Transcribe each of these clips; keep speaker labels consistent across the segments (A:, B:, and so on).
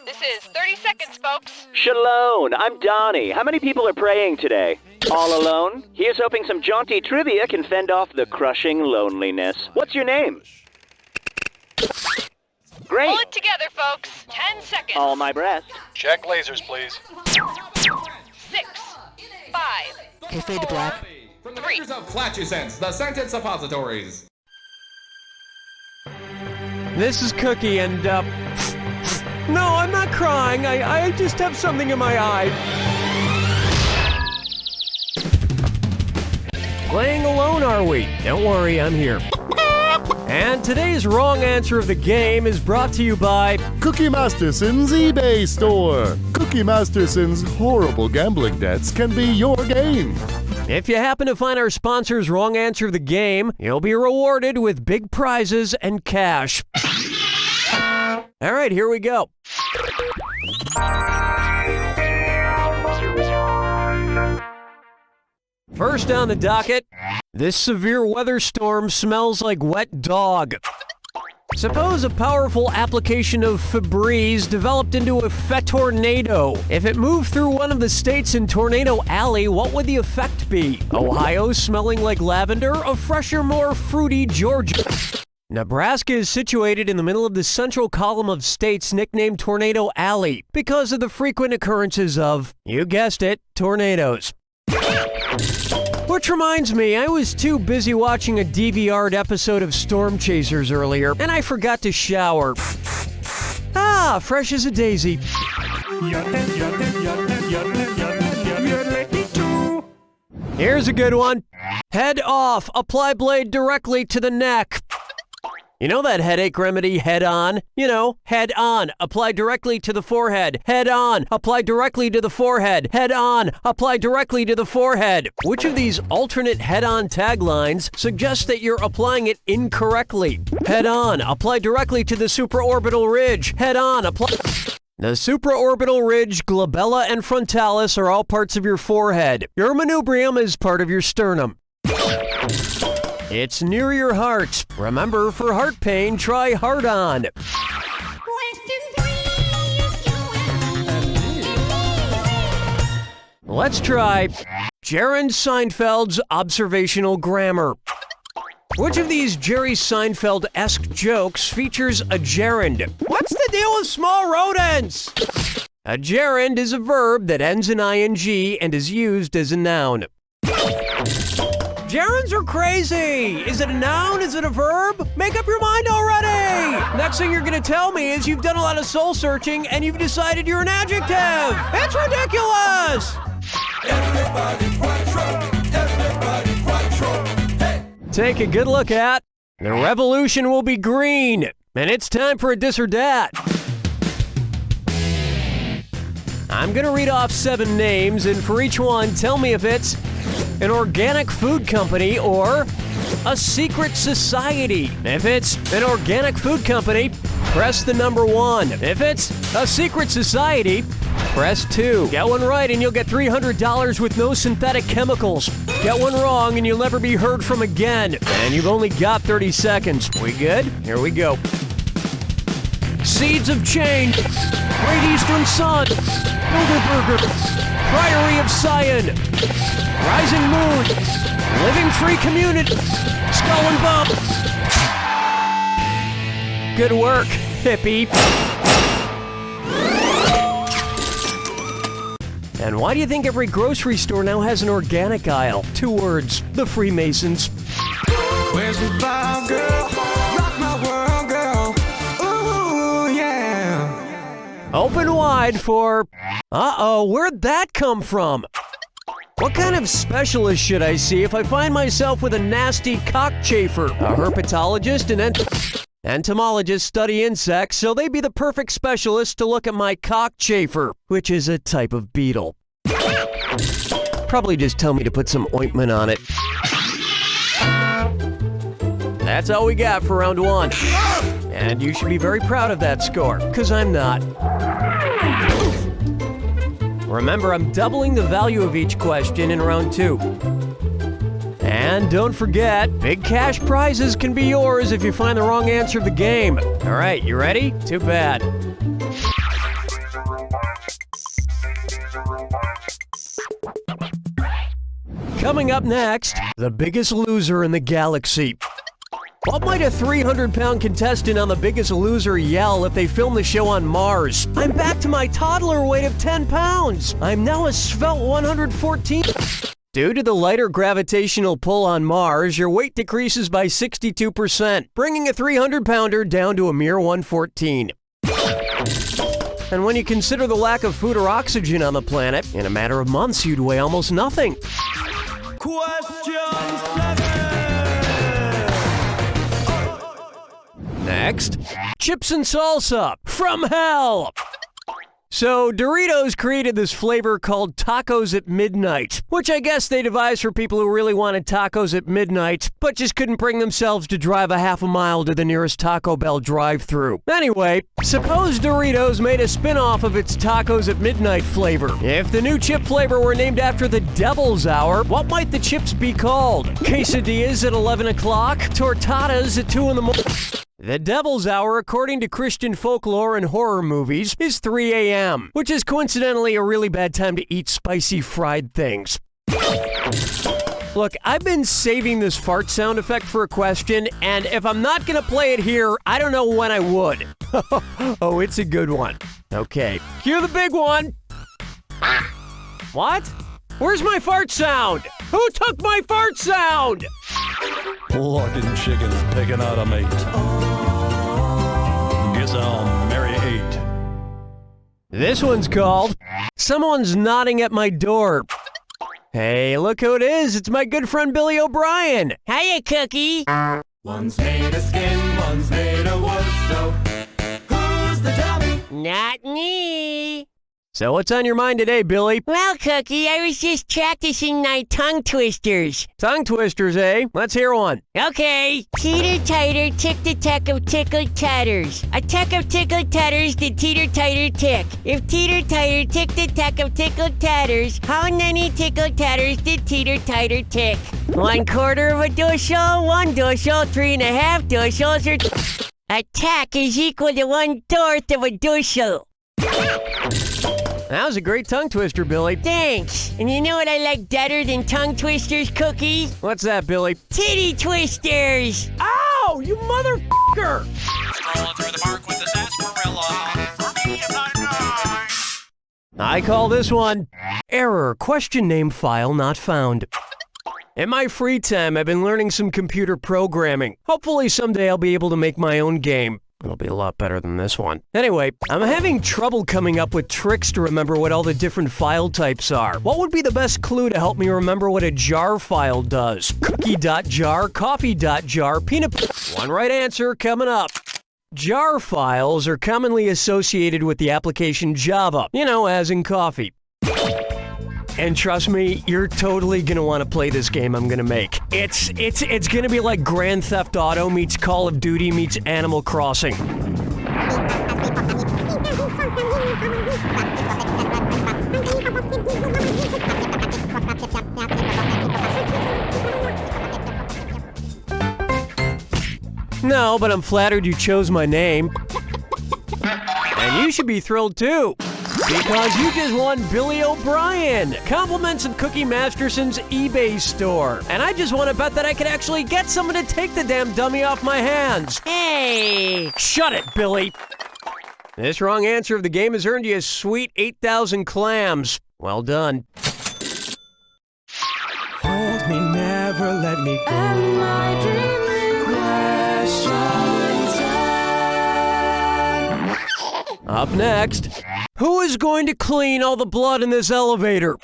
A: This is 30 seconds, folks.
B: Shalom, I'm Donnie. How many people are praying today? All alone? Here's hoping some jaunty trivia can fend off the crushing loneliness. What's your name? Great.
A: Pull it together, folks. 10 seconds.
B: All my breast.
C: Check lasers, please.
A: 6, 5,
D: Okay, fade to black.
E: From the makers of Flatulence, the scented suppositories.
F: This is Cookie, and, no, I'm not crying. I just have something in my eye. Playing alone, are we? Don't worry, I'm here. And today's wrong answer of the game is brought to you by
G: Cookie Masterson's eBay store. Cookie Masterson's horrible gambling debts can be your game.
F: If you happen to find our sponsor's wrong answer of the game, you'll be rewarded with big prizes and cash. All right, here we go. First on the docket, this severe weather storm smells like wet dog. Suppose a powerful application of Febreze developed into a Fetornado. If it moved through one of the states in Tornado Alley, what would the effect be? Ohio smelling like lavender, a fresher, more fruity Georgia. Nebraska is situated in the middle of the central column of states nicknamed Tornado Alley because of the frequent occurrences of, you guessed it, tornadoes. Which reminds me, I was too busy watching a DVR'd episode of Storm Chasers earlier, and I forgot to shower. Ah, fresh as a daisy. Here's a good one. Head off, apply blade directly to the neck. You know that headache remedy, Head On? You know, Head On, apply directly to the forehead. Head On, apply directly to the forehead. Head On, apply directly to the forehead. Which of these alternate Head On taglines suggests that you're applying it incorrectly? Head On, apply directly to the supraorbital ridge. Head On, apply... The supraorbital ridge, glabella, and frontalis are all parts of your forehead. Your manubrium is part of your sternum. It's near your heart. Remember, for heart pain, try Hard On. Let's try Jerry Seinfeld's observational grammar. Which of these Jerry Seinfeld-esque jokes features a gerund? What's the deal with small rodents? A gerund is a verb that ends in ing and is used as a noun. Gerunds are crazy! Is it a noun? Is it a verb? Make up your mind already! Next thing you're gonna tell me is you've done a lot of soul searching and you've decided you're an adjective! It's ridiculous! Everybody quattro, hey! Take a good look at the revolution will be green, and it's time for a this or dat. I'm gonna read off 7 names, and for each one, tell me if it's an organic food company or a secret society. If it's an organic food company, press the number 1. If it's a secret society, press 2. Get one right and you'll get $300 with no synthetic chemicals. Get one wrong and you'll never be heard from again. And you've only got 30 seconds. We good? Here we go. Seeds of Change, Great Eastern Sun, Bilderberger, Priory of Sion, Rising Moon, Living Free Community, Skull and Bump. Good work, hippie. And why do you think every grocery store now has an organic aisle? 2 words, the Freemasons.
H: Where's the vibe, girl? Rock my world, girl. Ooh, yeah.
F: Open wide for... Uh-oh, where'd that come from? What kind of specialist should I see if I find myself with a nasty cockchafer? A herpetologist and entomologists study insects, so they'd be the perfect specialist to look at my cockchafer, which is a type of beetle. Probably just tell me to put some ointment on it. That's all we got for round 1. And you should be very proud of that score, because I'm not. Remember, I'm doubling the value of each question in round 2. And don't forget, big cash prizes can be yours if you find the wrong answer of the game. All right, you ready? Too bad. Coming up next, the biggest loser in the galaxy. What might a 300-pound contestant on The Biggest Loser yell if they film the show on Mars? I'm back to my toddler weight of 10 pounds. I'm now a svelte 114. Due to the lighter gravitational pull on Mars, your weight decreases by 62%, bringing a 300-pounder down to a mere 114. And when you consider the lack of food or oxygen on the planet, in a matter of months you'd weigh almost nothing. Question 7. Next, chips and salsa from hell. So, Doritos created this flavor called tacos at midnight, which I guess they devised for people who really wanted tacos at midnight, but just couldn't bring themselves to drive a half a mile to the nearest Taco Bell drive-thru. Anyway, suppose Doritos made a spin-off of its tacos at midnight flavor. If the new chip flavor were named after the Devil's Hour, what might the chips be called? Quesadillas at 11 o'clock? Tortadas at 2 in the morning? The Devil's Hour, according to Christian folklore and horror movies, is 3 a.m., which is coincidentally a really bad time to eat spicy fried things. Look, I've been saving this fart sound effect for a question, and if I'm not gonna play it here, I don't know when I would. Oh, it's a good one. Okay, cue the big one. What? Where's my fart sound? Who took my fart sound?
C: Plucking chickens picking out a mate. Guess I'll marry 8.
F: This one's called Someone's Knocking at My Door. Hey, look who it is. It's my good friend Billy O'Brien. Hiya, Cookie.
H: One's made of skin, one's made of wood, so who's the dummy?
F: Not me. So what's on your mind today, Billy?
D: Well, Cookie, I was just practicing my tongue twisters.
F: Tongue twisters, eh? Let's hear one.
D: Okay. Teeter-titer, tick-the-tack of tickled tatters. A tack of tickled tatters did teeter-titer tick. If teeter-titer, tick-the-tack of tickled tatters, how many tickled tatters did teeter-titer tick? 1/4 of a dushel, 1 dushel, 3.5 dushels, or... A tack is equal to 1/4 of a dushel.
F: That was a great tongue twister, Billy.
D: Thanks. And you know what I like better than tongue twisters, Cookie?
F: What's that, Billy?
D: Titty twisters!
F: Ow, you motherfucker!
I: Rolling through the park with the sarsaparilla. For me, if I die.
F: I call this one Error, question name file not found. In my free time, I've been learning some computer programming. Hopefully someday I'll be able to make my own game. It'll be a lot better than this one. Anyway, I'm having trouble coming up with tricks to remember what all the different file types are. What would be the best clue to help me remember what a jar file does? Cookie.jar, coffee.jar, peanut... One right answer coming up. Jar files are commonly associated with the application Java, you know, as in coffee. And trust me, you're totally gonna want to play this game I'm gonna make. It's gonna be like Grand Theft Auto meets Call of Duty meets Animal Crossing. No, but I'm flattered you chose my name. And you should be thrilled too. Because you just won Billy O'Brien! Compliments of Cookie Masterson's eBay store. And I just want to bet that I could actually get someone to take the damn dummy off my hands.
D: Hey!
F: Shut it, Billy! This wrong answer of the game has earned you a sweet 8,000 clams. Well done.
H: Hold me, never let me go. Am I dreaming? Question 10.
F: Up next, who is going to clean all the blood in this elevator?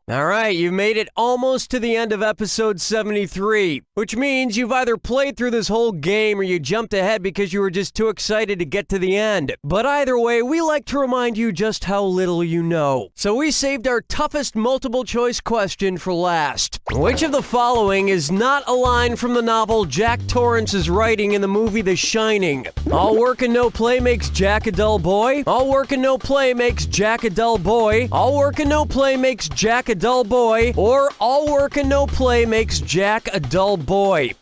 F: All right, you've made it almost to the end of episode 73, which means you've either played through this whole game or you jumped ahead because you were just too excited to get to the end. But either way, we like to remind you just how little you know. So we saved our toughest multiple choice question for last. Which of the following is not a line from the novel Jack Torrance is writing in the movie The Shining? All work and no play makes Jack a dull boy. All work and no play makes Jack a dull boy. All work and no play makes Jack a dull boy, or all work and no play makes Jack a dull boy.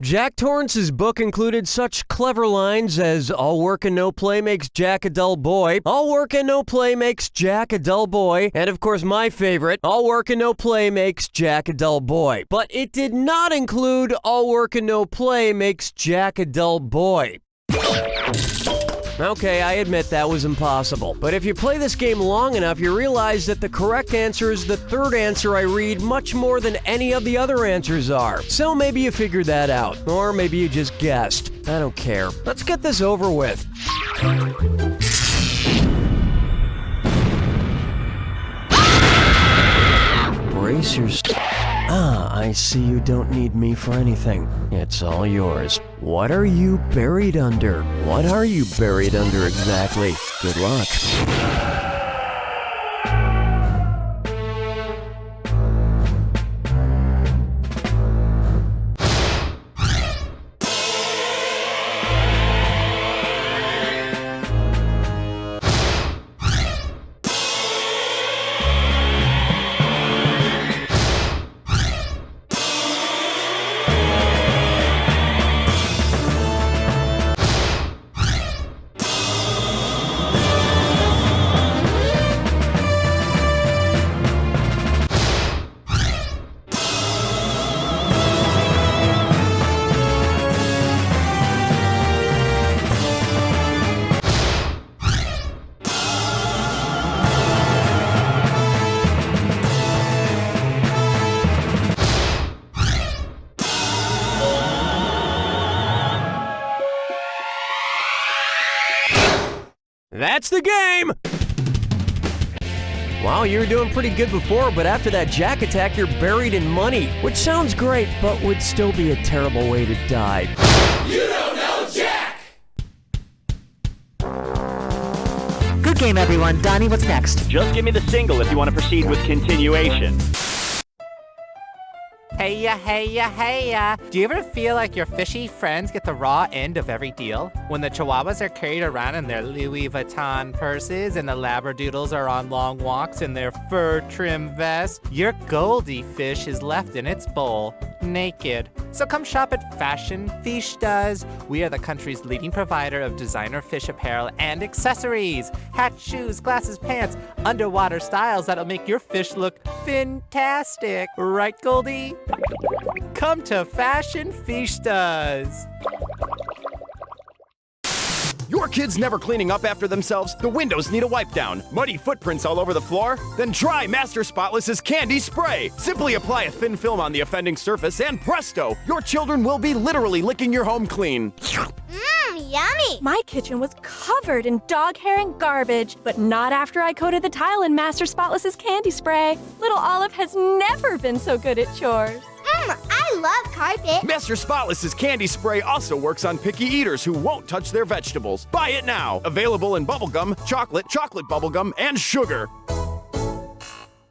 F: Jack Torrance's book included such clever lines as all work and no play makes Jack a dull boy, all work and no play makes Jack a dull boy, and of course my favorite, all work and no play makes Jack a dull boy. But it did not include all work and no play makes Jack a dull boy. Okay, I admit that was impossible. But if you play this game long enough, you realize that the correct answer is the third answer I read much more than any of the other answers are. So maybe you figured that out. Or maybe you just guessed. I don't care. Let's get this over with. Brace yourself. Ah, I see you don't need me for anything. It's all yours. What are you buried under? What are you buried under exactly? Good luck. That's the game! Wow, you were doing pretty good before, but after that Jack attack, you're buried in money. Which sounds great, but would still be a terrible way to die.
H: You don't know Jack!
J: Good game, everyone. Donnie, what's next?
B: Just give me the single if you want to proceed with continuation.
K: Heya, heya, heya. Do you ever feel like your fishy friends get the raw end of every deal? When the chihuahuas are carried around in their Louis Vuitton purses and the labradoodles are on long walks in their fur trim vests, your goldie fish is left in its bowl, naked. So come shop at Fashion Fiestas. We are the country's leading provider of designer fish apparel and accessories. Hats, shoes, glasses, pants, underwater styles that'll make your fish look fantastic. Right, Goldie? Come to Fashion Fiestas.
L: Your kids never cleaning up after themselves? The windows need a wipe down. Muddy footprints all over the floor? Then try Master Spotless's Candy Spray. Simply apply a thin film on the offending surface and presto, your children will be literally licking your home clean.
M: Yummy! My kitchen was covered in dog hair and garbage, but not after I coated the tile in Master Spotless's Candy Spray. Little Olive has never been so good at chores.
N: I love carpet.
L: Master Spotless's Candy Spray also works on picky eaters who won't touch their vegetables. Buy it now. Available in bubblegum, chocolate bubblegum, and sugar.